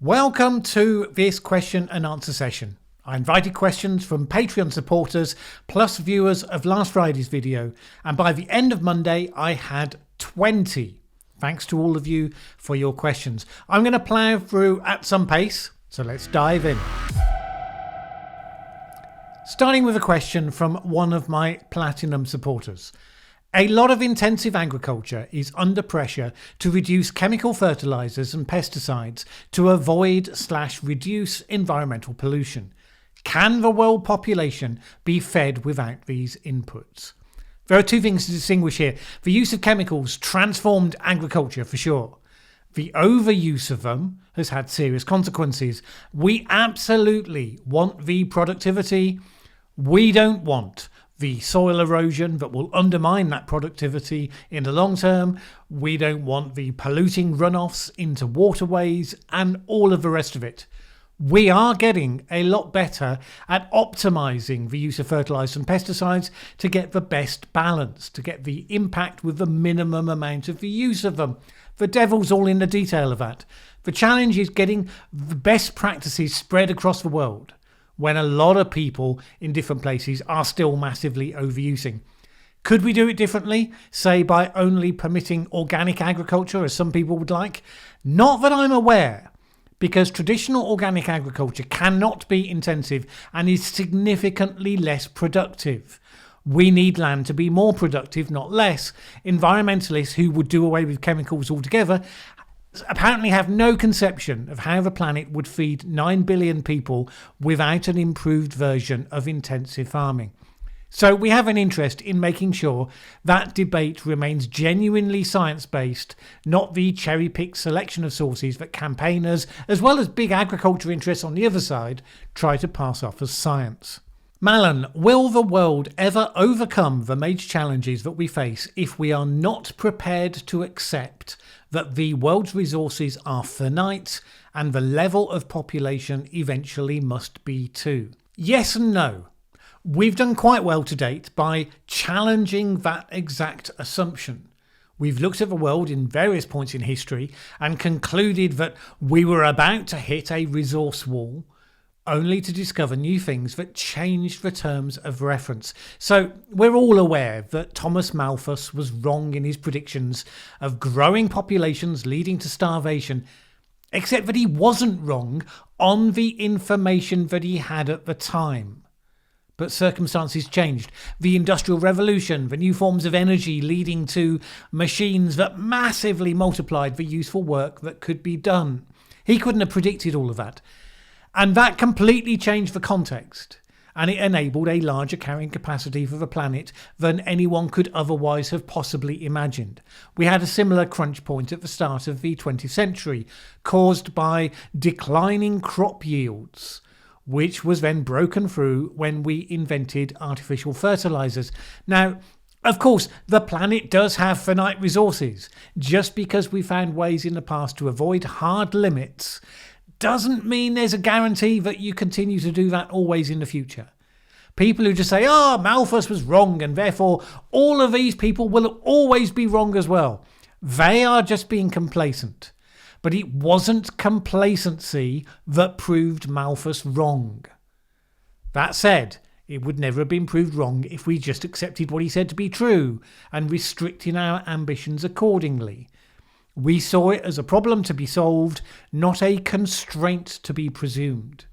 Welcome to this question and answer session. I invited questions from Patreon supporters plus viewers of last Friday's video, and by the end of Monday I had 20. Thanks to all of you for your questions. I'm going to plough through at some pace, so let's dive in. Starting with a question from one of my Platinum supporters. A lot of intensive agriculture is under pressure to reduce chemical fertilizers and pesticides to avoid/reduce environmental pollution. Can the world population be fed without these inputs? There are two things to distinguish here. The use of chemicals transformed agriculture for sure. The overuse of them has had serious consequences. We absolutely want the productivity. We don't want the soil erosion that will undermine that productivity in the long term. We don't want the polluting runoffs into waterways and all of the rest of it. We are getting a lot better at optimizing the use of fertilizers and pesticides to get the best balance, to get the impact with the minimum amount of the use of them. The devil's all in the detail of that. The challenge is getting the best practices spread across the world, when a lot of people in different places are still massively overusing. Could we do it differently? Say by only permitting organic agriculture, as some people would like? Not that I'm aware, because traditional organic agriculture cannot be intensive and is significantly less productive. We need land to be more productive, not less. Environmentalists who would do away with chemicals altogether apparently have no conception of how the planet would feed 9 billion people without an improved version of intensive farming. So we have an interest in making sure that debate remains genuinely science-based, not the cherry-picked selection of sources that campaigners, as well as big agriculture interests on the other side, try to pass off as science. Mallen, will the world ever overcome the major challenges that we face if we are not prepared to accept that the world's resources are finite and the level of population eventually must be too? Yes and no. We've done quite well to date by challenging that exact assumption. We've looked at the world in various points in history and concluded that we were about to hit a resource wall, only to discover new things that changed the terms of reference. So we're all aware that Thomas Malthus was wrong in his predictions of growing populations leading to starvation, except that he wasn't wrong on the information that he had at the time. But circumstances changed. The Industrial Revolution, the new forms of energy leading to machines that massively multiplied the useful work that could be done. He couldn't have predicted all of that. And that completely changed the context, and it enabled a larger carrying capacity for the planet than anyone could otherwise have possibly imagined. We had a similar crunch point at the start of the 20th century, caused by declining crop yields, which was then broken through when we invented artificial fertilizers. Now, of course, the planet does have finite resources. Just because we found ways in the past to avoid hard limits doesn't mean there's a guarantee that you continue to do that always in the future. People who just say, Malthus was wrong and therefore all of these people will always be wrong as well. They are just being complacent. But it wasn't complacency that proved Malthus wrong. That said, it would never have been proved wrong if we just accepted what he said to be true and restricted our ambitions accordingly. We saw it as a problem to be solved, not a constraint to be presumed,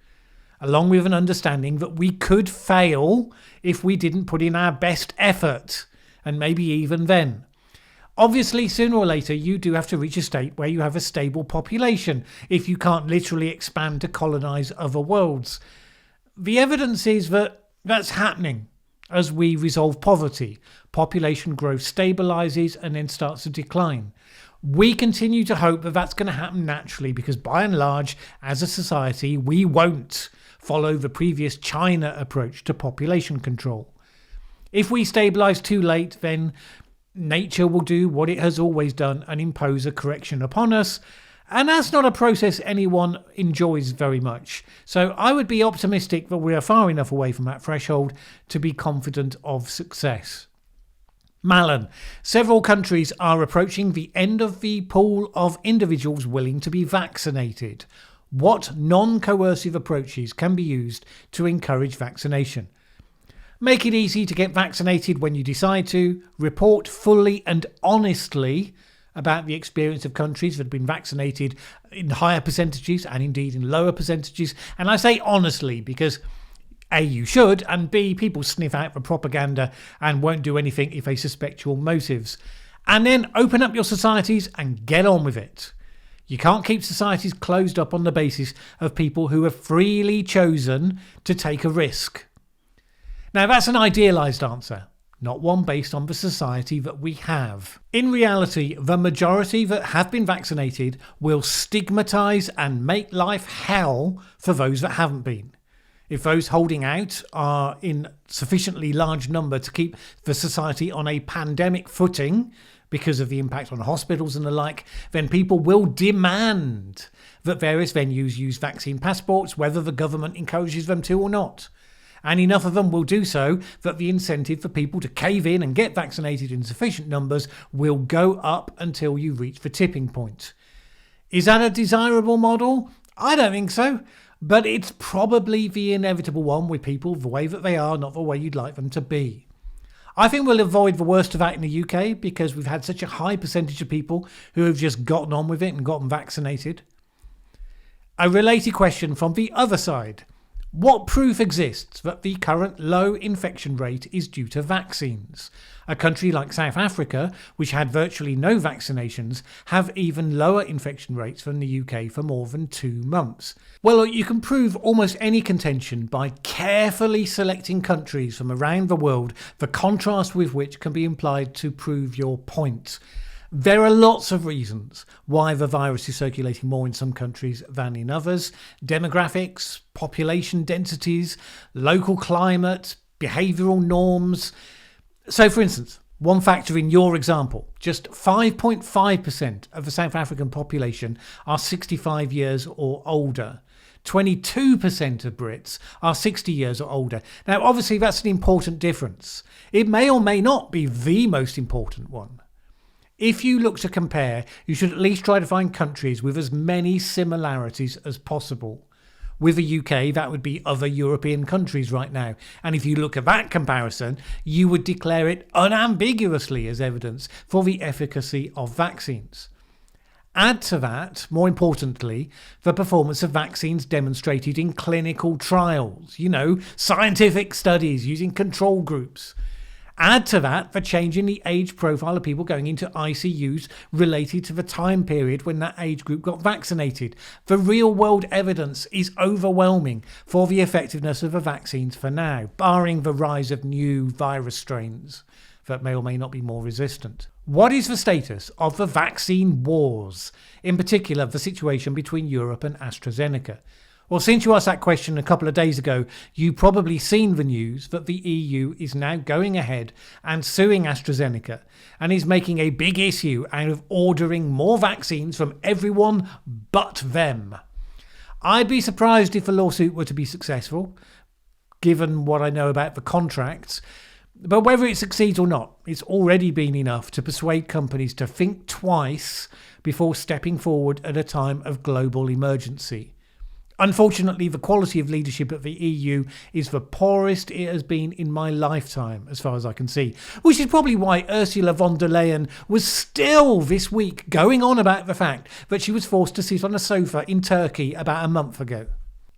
along with an understanding that we could fail if we didn't put in our best effort, and maybe even then. Obviously, sooner or later, you do have to reach a state where you have a stable population if you can't literally expand to colonize other worlds. The evidence is that that's happening as we resolve poverty. Population growth stabilizes and then starts to decline. We continue to hope that that's going to happen naturally because by and large, as a society, we won't follow the previous China approach to population control. If we stabilise too late, then nature will do what it has always done and impose a correction upon us. And that's not a process anyone enjoys very much. So I would be optimistic that we are far enough away from that threshold to be confident of success. Mallen, several countries are approaching the end of the pool of individuals willing to be vaccinated. What non-coercive approaches can be used to encourage vaccination? Make it easy to get vaccinated when you decide to. Report fully and honestly about the experience of countries that have been vaccinated in higher percentages and indeed in lower percentages. And I say honestly because A, you should, and B, people sniff out the propaganda and won't do anything if they suspect your motives. And then open up your societies and get on with it. You can't keep societies closed up on the basis of people who have freely chosen to take a risk. Now, that's an idealised answer, not one based on the society that we have. In reality, the majority that have been vaccinated will stigmatise and make life hell for those that haven't been. If those holding out are in sufficiently large number to keep the society on a pandemic footing because of the impact on hospitals and the like, then people will demand that various venues use vaccine passports, whether the government encourages them to or not. And enough of them will do so that the incentive for people to cave in and get vaccinated in sufficient numbers will go up until you reach the tipping point. Is that a desirable model? I don't think so, but it's probably the inevitable one with people the way that they are, not the way you'd like them to be. I think we'll avoid the worst of that in the UK because we've had such a high percentage of people who have just gotten on with it and gotten vaccinated. A related question from the other side. What proof exists that the current low infection rate is due to vaccines? A country like South Africa, which had virtually no vaccinations, have even lower infection rates than the UK for more than 2 months. Well, you can prove almost any contention by carefully selecting countries from around the world, the contrast with which can be implied to prove your point. There are lots of reasons why the virus is circulating more in some countries than in others. Demographics, population densities, local climate, behavioural norms. So, for instance, one factor in your example, just 5.5% of the South African population are 65 years or older. 22% of Brits are 60 years or older. Now, obviously, that's an important difference. It may or may not be the most important one. If you look to compare, you should at least try to find countries with as many similarities as possible. With the UK, that would be other European countries right now. And if you look at that comparison, you would declare it unambiguously as evidence for the efficacy of vaccines. Add to that, more importantly, the performance of vaccines demonstrated in clinical trials, scientific studies using control groups. Add to that the change in the age profile of people going into ICUs related to the time period when that age group got vaccinated. The real world evidence is overwhelming for the effectiveness of the vaccines for now, barring the rise of new virus strains that may or may not be more resistant. What is the status of the vaccine wars, in particular the situation between Europe and AstraZeneca? Well, since you asked that question a couple of days ago, you've probably seen the news that the EU is now going ahead and suing AstraZeneca and is making a big issue out of ordering more vaccines from everyone but them. I'd be surprised if the lawsuit were to be successful, given what I know about the contracts. But whether it succeeds or not, it's already been enough to persuade companies to think twice before stepping forward at a time of global emergency. Unfortunately, the quality of leadership at the EU is the poorest it has been in my lifetime, as far as I can see, which is probably why Ursula von der Leyen was still this week going on about the fact that she was forced to sit on a sofa in Turkey about a month ago.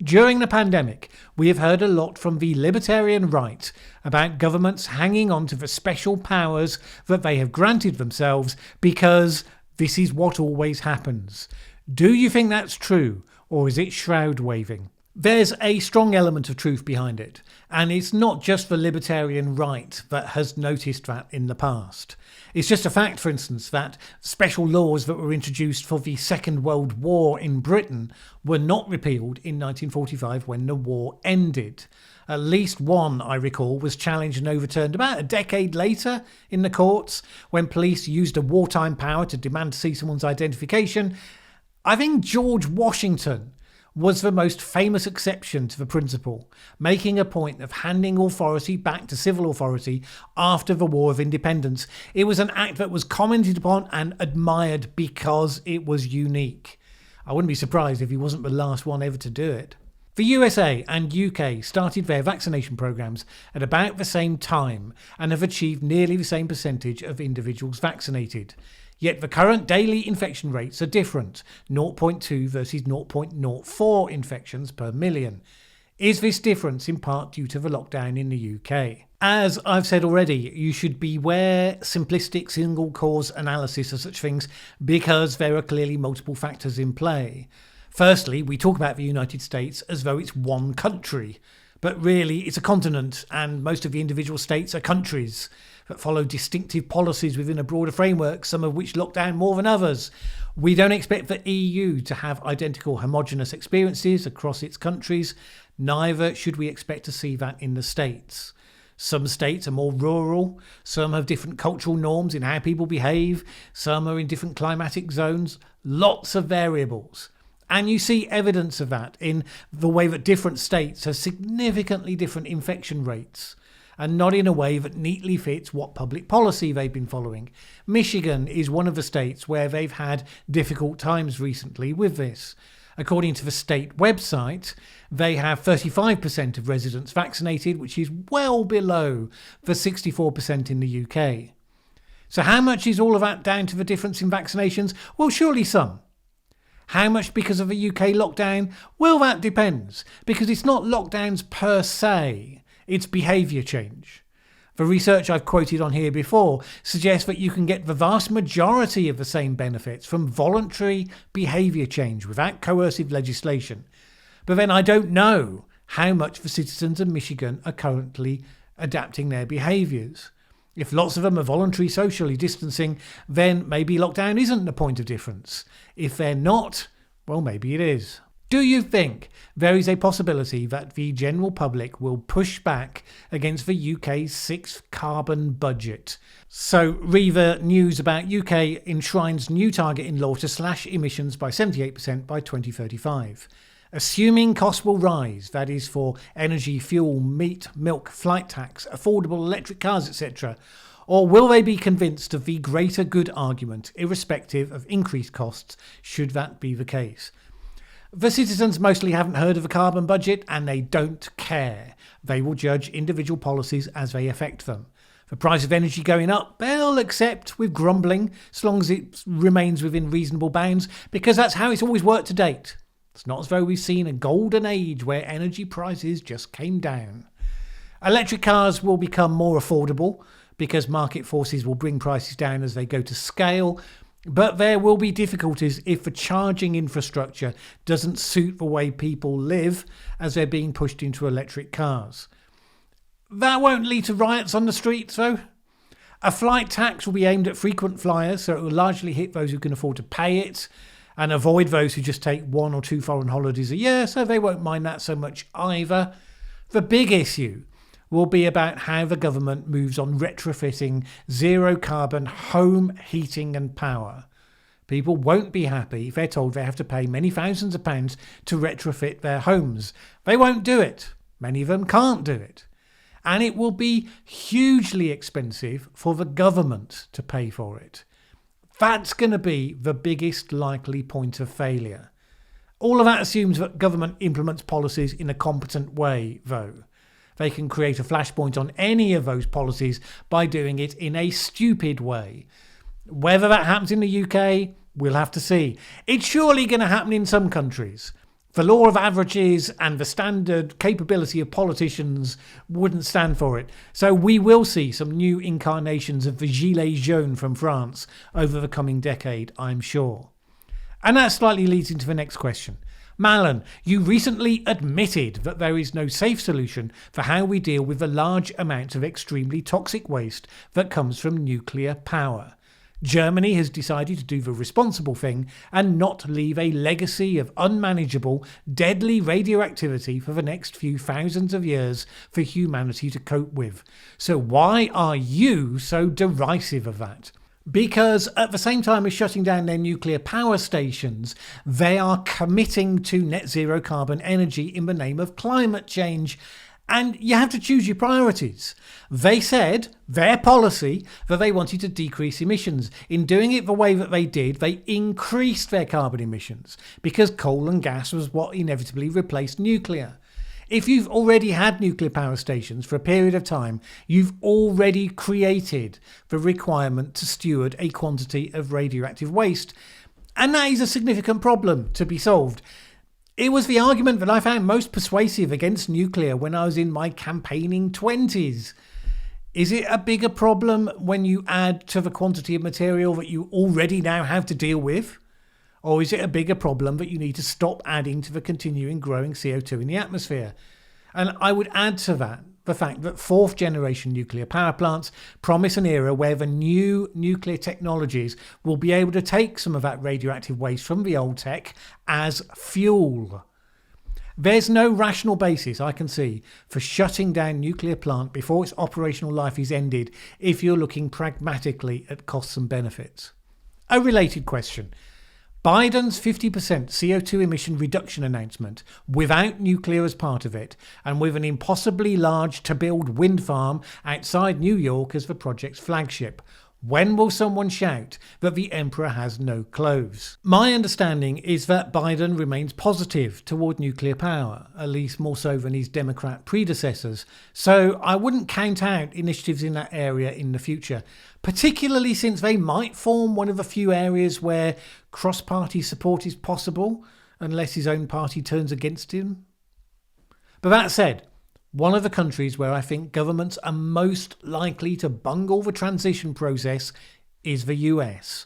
During the pandemic, we have heard a lot from the libertarian right about governments hanging on to the special powers that they have granted themselves because this is what always happens. Do you think that's true? Or is it shroud waving? There's a strong element of truth behind it, and it's not just the libertarian right that has noticed that in the past. It's just a fact, for instance, that special laws that were introduced for the Second World War in Britain were not repealed in 1945 when the war ended. At least one, I recall, was challenged and overturned about a decade later in the courts when police used a wartime power to demand to see someone's identification. I think George Washington was the most famous exception to the principle, making a point of handing authority back to civil authority after the War of Independence. It was an act that was commented upon and admired because it was unique. I wouldn't be surprised if he wasn't the last one ever to do it. The USA and UK started their vaccination programs at about the same time and have achieved nearly the same percentage of individuals vaccinated. Yet the current daily infection rates are different, 0.2 versus 0.04 infections per million. Is this difference in part due to the lockdown in the UK? As I've said already, you should beware simplistic single cause analysis of such things because there are clearly multiple factors in play. Firstly, we talk about the United States as though it's one country, but really it's a continent, and most of the individual states are countries that follow distinctive policies within a broader framework, some of which lock down more than others. We don't expect the EU to have identical homogenous experiences across its countries, neither should we expect to see that in the states. Some states are more rural, some have different cultural norms in how people behave, some are in different climatic zones, lots of variables. And you see evidence of that in the way that different states have significantly different infection rates, and not in a way that neatly fits what public policy they've been following. Michigan is one of the states where they've had difficult times recently with this. According to the state website, they have 35% of residents vaccinated, which is well below the 64% in the UK. So how much is all of that down to the difference in vaccinations? Well, surely some. How much because of the UK lockdown? Well, that depends, because it's not lockdowns per se, it's behaviour change. The research I've quoted on here before suggests that you can get the vast majority of the same benefits from voluntary behaviour change without coercive legislation. But then I don't know how much the citizens of Michigan are currently adapting their behaviours. If lots of them are voluntary socially distancing, then maybe lockdown isn't the point of difference. If they're not, well, maybe it is. Do you think there is a possibility that the general public will push back against the UK's sixth carbon budget? So, Riva News about UK enshrines new target in law to slash emissions by 78% by 2035. Assuming costs will rise, that is for energy, fuel, meat, milk, flight tax, affordable electric cars, etc., or will they be convinced of the greater good argument, irrespective of increased costs, should that be the case? The citizens mostly haven't heard of a carbon budget and they don't care. They will judge individual policies as they affect them. The price of energy going up, they'll accept with grumbling, as long as it remains within reasonable bounds, because that's how it's always worked to date. It's not as though we've seen a golden age where energy prices just came down. Electric cars will become more affordable because market forces will bring prices down as they go to scale, but there will be difficulties if the charging infrastructure doesn't suit the way people live as they're being pushed into electric cars. That won't lead to riots on the streets, though. A flight tax will be aimed at frequent flyers, so it will largely hit those who can afford to pay it, and avoid those who just take 1 or 2 foreign holidays a year, so they won't mind that so much either. The big issue will be about how the government moves on retrofitting zero-carbon home heating and power. People won't be happy if they're told they have to pay many thousands of pounds to retrofit their homes. They won't do it. Many of them can't do it. And it will be hugely expensive for the government to pay for it. That's going to be the biggest likely point of failure. All of that assumes that government implements policies in a competent way, though. They can create a flashpoint on any of those policies by doing it in a stupid way. Whether that happens in the UK, we'll have to see. It's surely going to happen in some countries. The law of averages and the standard capability of politicians wouldn't stand for it. So we will see some new incarnations of the Gilets jaunes from France over the coming decade, I'm sure. And that slightly leads into the next question. Mallen, you recently admitted that there is no safe solution for how we deal with the large amounts of extremely toxic waste that comes from nuclear power. Germany has decided to do the responsible thing and not leave a legacy of unmanageable, deadly radioactivity for the next few thousands of years for humanity to cope with. So why are you so derisive of that? Because at the same time as shutting down their nuclear power stations, they are committing to net zero carbon energy in the name of climate change. And you have to choose your priorities. They said, their policy, that they wanted to decrease emissions. In doing it the way that they did, they increased their carbon emissions because coal and gas was what inevitably replaced nuclear. If you've already had nuclear power stations for a period of time, you've already created the requirement to steward a quantity of radioactive waste. And that is a significant problem to be solved. It was the argument that I found most persuasive against nuclear when I was in my campaigning 20s. Is it a bigger problem when you add to the quantity of material that you already now have to deal with? Or is it a bigger problem that you need to stop adding to the continuing growing CO2 in the atmosphere? And I would add to that the fact that fourth generation nuclear power plants promise an era where the new nuclear technologies will be able to take some of that radioactive waste from the old tech as fuel. There's no rational basis I can see for shutting down nuclear plant before its operational life is ended if you're looking pragmatically at costs and benefits. A related question. Biden's 50% CO2 emission reduction announcement without nuclear as part of it and with an impossibly large to build wind farm outside New York as the project's flagship. When will someone shout that the emperor has no clothes? My understanding is that Biden remains positive toward nuclear power, at least more so than his Democrat predecessors, so I wouldn't count out initiatives in that area in the future, particularly since they might form one of the few areas where cross-party support is possible, unless his own party turns against him. But that said, one of the countries where I think governments are most likely to bungle the transition process is the US.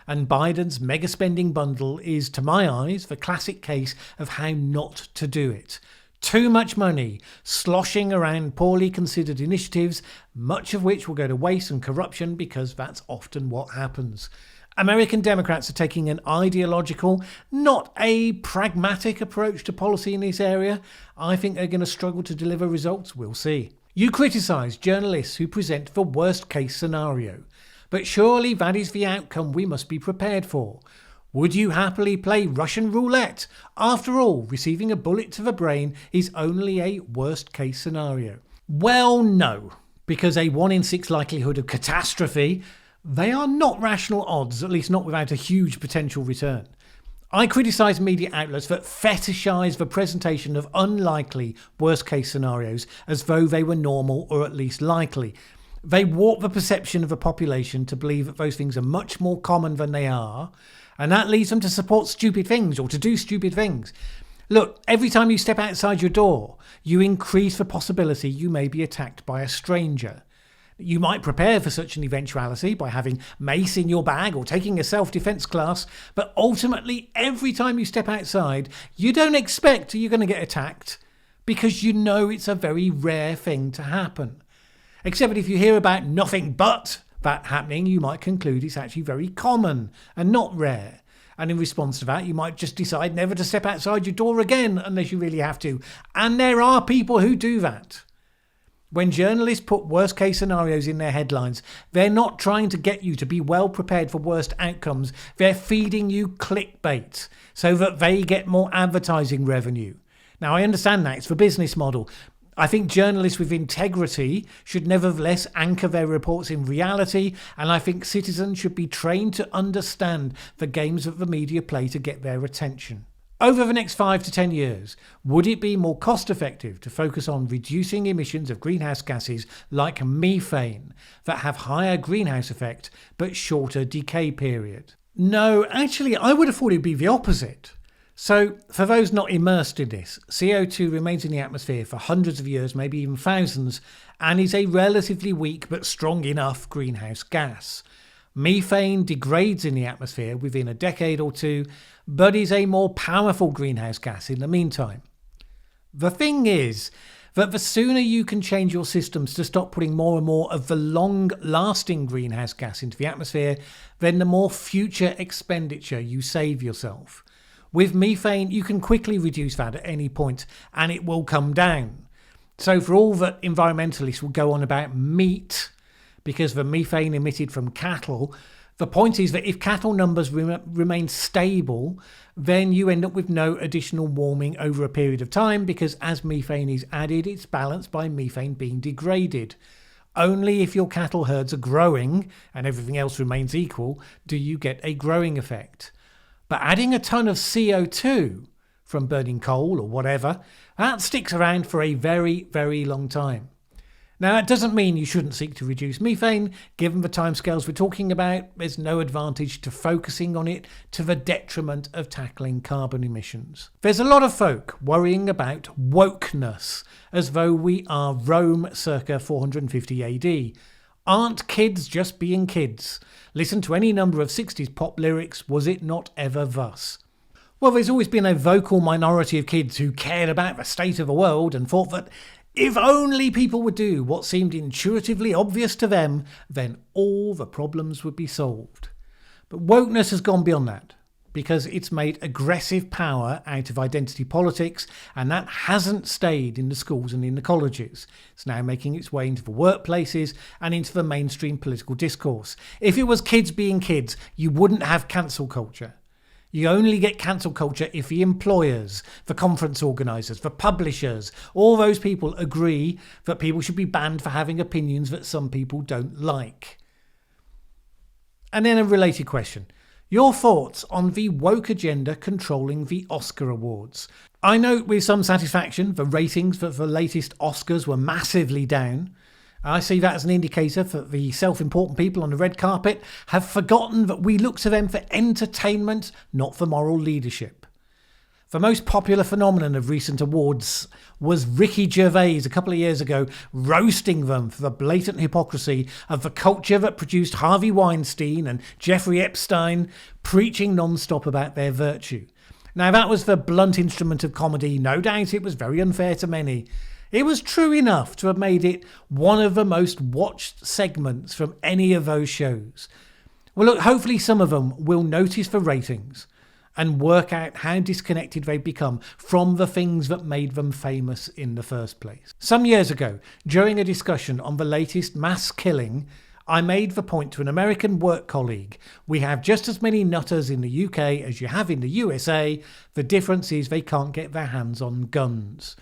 And Biden's mega spending bundle is, to my eyes, the classic case of how not to do it. Too much money sloshing around poorly considered initiatives, much of which will go to waste and corruption because that's often what happens. American Democrats are taking an ideological, not a pragmatic approach to policy in this area. I think they're going to struggle to deliver results. We'll see. You criticise journalists who present the worst case scenario, but surely that is the outcome we must be prepared for. Would you happily play Russian roulette? After all, receiving a bullet to the brain is only a worst case scenario. Well, no, because a 1 in 6 likelihood of catastrophe, they are not rational odds, at least not without a huge potential return. I criticise media outlets that fetishise the presentation of unlikely worst-case scenarios as though they were normal or at least likely. They warp the perception of the population to believe that those things are much more common than they are, and that leads them to support stupid things or to do stupid things. Look, every time you step outside your door, you increase the possibility you may be attacked by a stranger. You might prepare for such an eventuality by having mace in your bag or taking a self-defense class, but ultimately every time you step outside, you don't expect you're going to get attacked because you know it's a very rare thing to happen. Except that if you hear about nothing but that happening, you might conclude it's actually very common and not rare. And in response to that, you might just decide never to step outside your door again unless you really have to. And there are people who do that. When journalists put worst case scenarios in their headlines, they're not trying to get you to be well prepared for worst outcomes. They're feeding you clickbait so that they get more advertising revenue. Now, I understand that. It's the business model. I think journalists with integrity should nevertheless anchor their reports in reality, and I think citizens should be trained to understand the games that the media play to get their attention. Over the next 5 to 10 years, would it be more cost effective to focus on reducing emissions of greenhouse gases like methane that have higher greenhouse effect but shorter decay period? No, actually, I would have thought it'd be the opposite. So, for those not immersed in this, CO2 remains in the atmosphere for hundreds of years, maybe even thousands, and is a relatively weak but strong enough greenhouse gas. Methane degrades in the atmosphere within a decade or two, but is a more powerful greenhouse gas in the meantime. The thing is that the sooner you can change your systems to stop putting more and more of the long-lasting greenhouse gas into the atmosphere, then the more future expenditure you save yourself. With methane, you can quickly reduce that at any point, and it will come down. So for all that environmentalists will go on about meat, because the methane emitted from cattle, The point is that if cattle numbers remain stable, then you end up with no additional warming over a period of time, because as methane is added, it's balanced by methane being degraded. Only if your cattle herds are growing and everything else remains equal do you get a growing effect. But adding a ton of CO2 from burning coal or whatever, that sticks around for a very, very long time. Now, that doesn't mean you shouldn't seek to reduce methane. Given the timescales we're talking about, there's no advantage to focusing on it to the detriment of tackling carbon emissions. There's a lot of folk worrying about wokeness, as though we are Rome circa 450 AD. Aren't kids just being kids? Listen to any number of 60s pop lyrics, was it not ever thus? Well, there's always been a vocal minority of kids who cared about the state of the world and thought that if only people would do what seemed intuitively obvious to them, then all the problems would be solved. But wokeness has gone beyond that, because it's made aggressive power out of identity politics, and that hasn't stayed in the schools and in the colleges. It's now making its way into the workplaces and into the mainstream political discourse. If it was kids being kids, you wouldn't have cancel culture. You only get cancel culture if the employers, the conference organisers, the publishers, all those people agree that people should be banned for having opinions that some people don't like. And then a related question. Your thoughts on the woke agenda controlling the Oscar awards. I note with some satisfaction the ratings for the latest Oscars were massively down. I see that as an indicator that the self-important people on the red carpet have forgotten that we look to them for entertainment, not for moral leadership. The most popular phenomenon of recent awards was Ricky Gervais a couple of years ago roasting them for the blatant hypocrisy of the culture that produced Harvey Weinstein and Jeffrey Epstein, preaching non-stop about their virtue. Now, that was the blunt instrument of comedy. No doubt it was very unfair to many. It was true enough to have made it one of the most watched segments from any of those shows. Well, look, hopefully some of them will notice the ratings and work out how disconnected they've become from the things that made them famous in the first place. Some years ago, during a discussion on the latest mass killing, I made the point to an American work colleague: we have just as many nutters in the UK as you have in the USA. The difference is they can't get their hands on guns.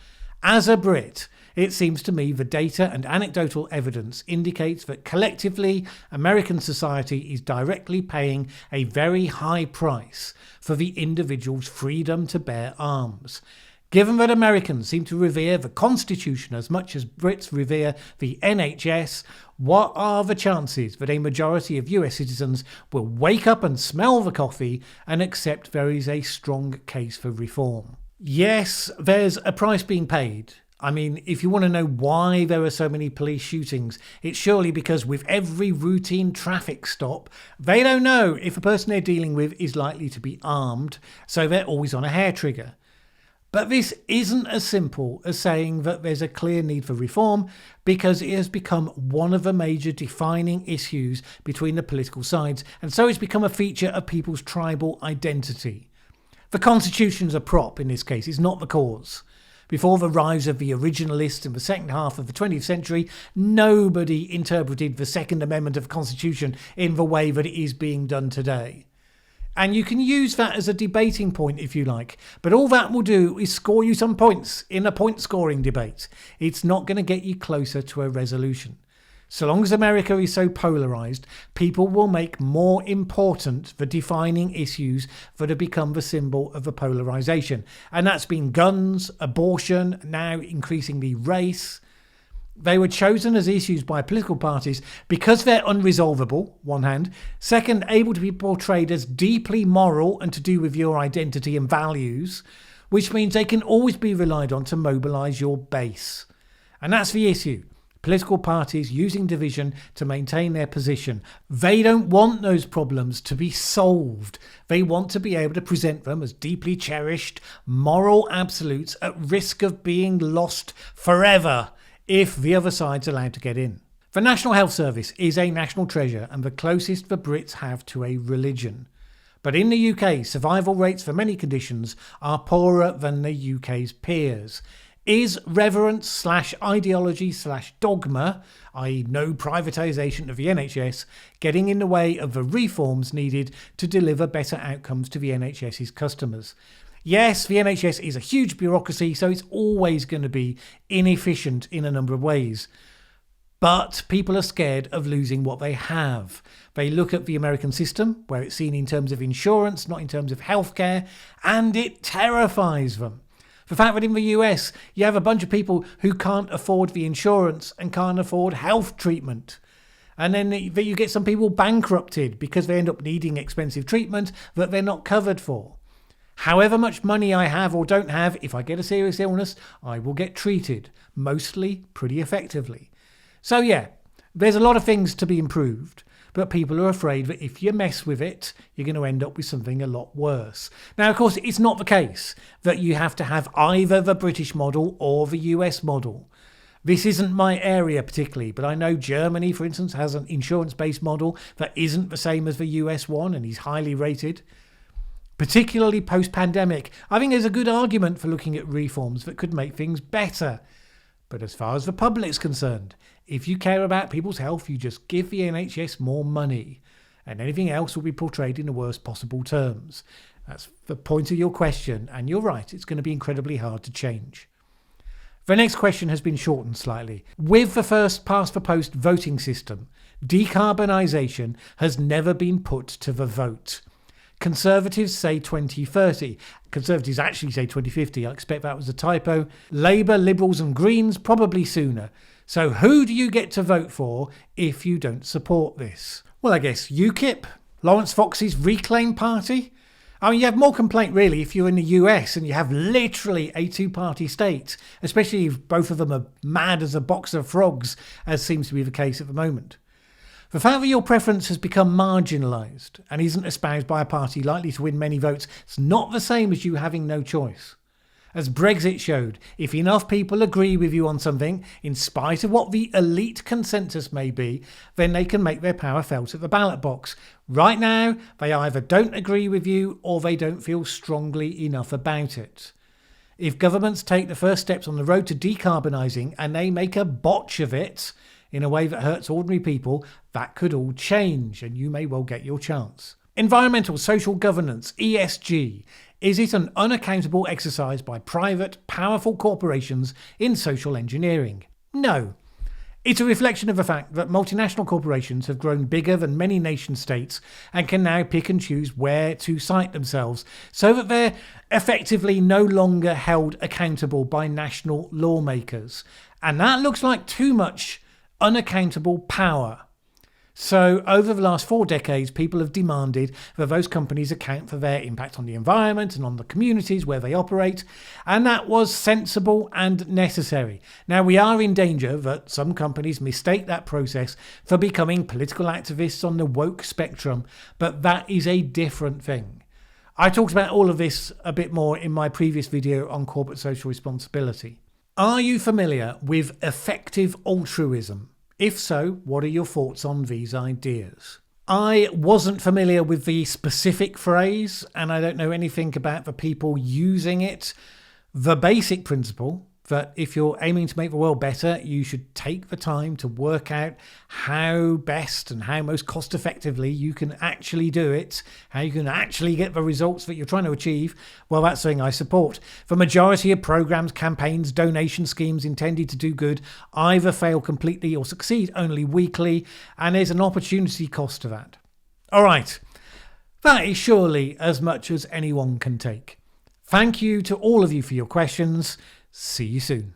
As a Brit, it seems to me the data and anecdotal evidence indicates that collectively American society is directly paying a very high price for the individual's freedom to bear arms. Given that Americans seem to revere the Constitution as much as Brits revere the NHS, what are the chances that a majority of US citizens will wake up and smell the coffee and accept there is a strong case for reform? Yes, there's a price being paid. I mean, if you want to know why there are so many police shootings, it's surely because with every routine traffic stop, they don't know if the person they're dealing with is likely to be armed, so they're always on a hair trigger. But this isn't as simple as saying that there's a clear need for reform, because it has become one of the major defining issues between the political sides, and so it's become a feature of people's tribal identity. The Constitution's a prop in this case, it's not the cause. Before the rise of the originalists in the second half of the 20th century, nobody interpreted the Second Amendment of the Constitution in the way that it is being done today. And you can use that as a debating point if you like, but all that will do is score you some points in a point-scoring debate. It's not going to get you closer to a resolution. So long as America is so polarised, people will make more important the defining issues that have become the symbol of the polarisation. And that's been guns, abortion, now increasingly race. They were chosen as issues by political parties because they're unresolvable, one hand. Second, able to be portrayed as deeply moral and to do with your identity and values, which means they can always be relied on to mobilise your base. And that's the issue. Political parties using division to maintain their position. They don't want those problems to be solved. They want to be able to present them as deeply cherished moral absolutes at risk of being lost forever if the other side's allowed to get in. The National Health Service is a national treasure and the closest the Brits have to a religion. But in the UK, survival rates for many conditions are poorer than the UK's peers. Is reverence/ideology/dogma, i.e. no privatisation of the NHS, getting in the way of the reforms needed to deliver better outcomes to the NHS's customers? Yes, the NHS is a huge bureaucracy, so it's always going to be inefficient in a number of ways. But people are scared of losing what they have. They look at the American system, where it's seen in terms of insurance, not in terms of healthcare, and it terrifies them. The fact that in the US, you have a bunch of people who can't afford the insurance and can't afford health treatment. And then you get some people bankrupted because they end up needing expensive treatment that they're not covered for. However much money I have or don't have, if I get a serious illness, I will get treated, mostly pretty effectively. So yeah, there's a lot of things to be improved, but people are afraid that if you mess with it, you're going to end up with something a lot worse. Now, of course, it's not the case that you have to have either the British model or the US model. This isn't my area particularly, but I know Germany, for instance, has an insurance-based model that isn't the same as the US one and is highly rated. Particularly post-pandemic, I think there's a good argument for looking at reforms that could make things better. But as far as the public's concerned, if you care about people's health, you just give the NHS more money, and anything else will be portrayed in the worst possible terms. That's the point of your question, and you're right, it's going to be incredibly hard to change. The next question has been shortened slightly. With the first past the post voting system, decarbonisation has never been put to the vote. Conservatives say 2030. Conservatives actually say 2050. I expect that was a typo. Labour, Liberals and Greens probably sooner. So who do you get to vote for if you don't support this? Well, I guess UKIP, Lawrence Fox's Reclaim Party. I mean, you have more complaint really if you're in the US and you have literally a two-party state, especially if both of them are mad as a box of frogs, as seems to be the case at the moment. The fact that your preference has become marginalised and isn't espoused by a party likely to win many votes is not the same as you having no choice. As Brexit showed, if enough people agree with you on something, in spite of what the elite consensus may be, then they can make their power felt at the ballot box. Right now, they either don't agree with you or they don't feel strongly enough about it. If governments take the first steps on the road to decarbonising and they make a botch of it, in a way that hurts ordinary people, that could all change and you may well get your chance. Environmental social governance, ESG. Is it an unaccountable exercise by private, powerful corporations in social engineering? No. It's a reflection of the fact that multinational corporations have grown bigger than many nation states and can now pick and choose where to site themselves so that they're effectively no longer held accountable by national lawmakers. And that looks like too much unaccountable power. So over the last 4 decades, people have demanded that those companies account for their impact on the environment and on the communities where they operate, and that was sensible and necessary. Now we are in danger that some companies mistake that process for becoming political activists on the woke spectrum, but that is a different thing. I talked about all of this a bit more in my previous video on corporate social responsibility. Are you familiar with effective altruism? If so, what are your thoughts on these ideas? I wasn't familiar with the specific phrase, and I don't know anything about the people using it. The basic principle that if you're aiming to make the world better, you should take the time to work out how best and how most cost effectively you can actually do it, how you can actually get the results that you're trying to achieve. Well, that's something I support. The majority of programs, campaigns, donation schemes intended to do good either fail completely or succeed only weakly, and there's an opportunity cost to that. All right, that is surely as much as anyone can take. Thank you to all of you for your questions. See you soon.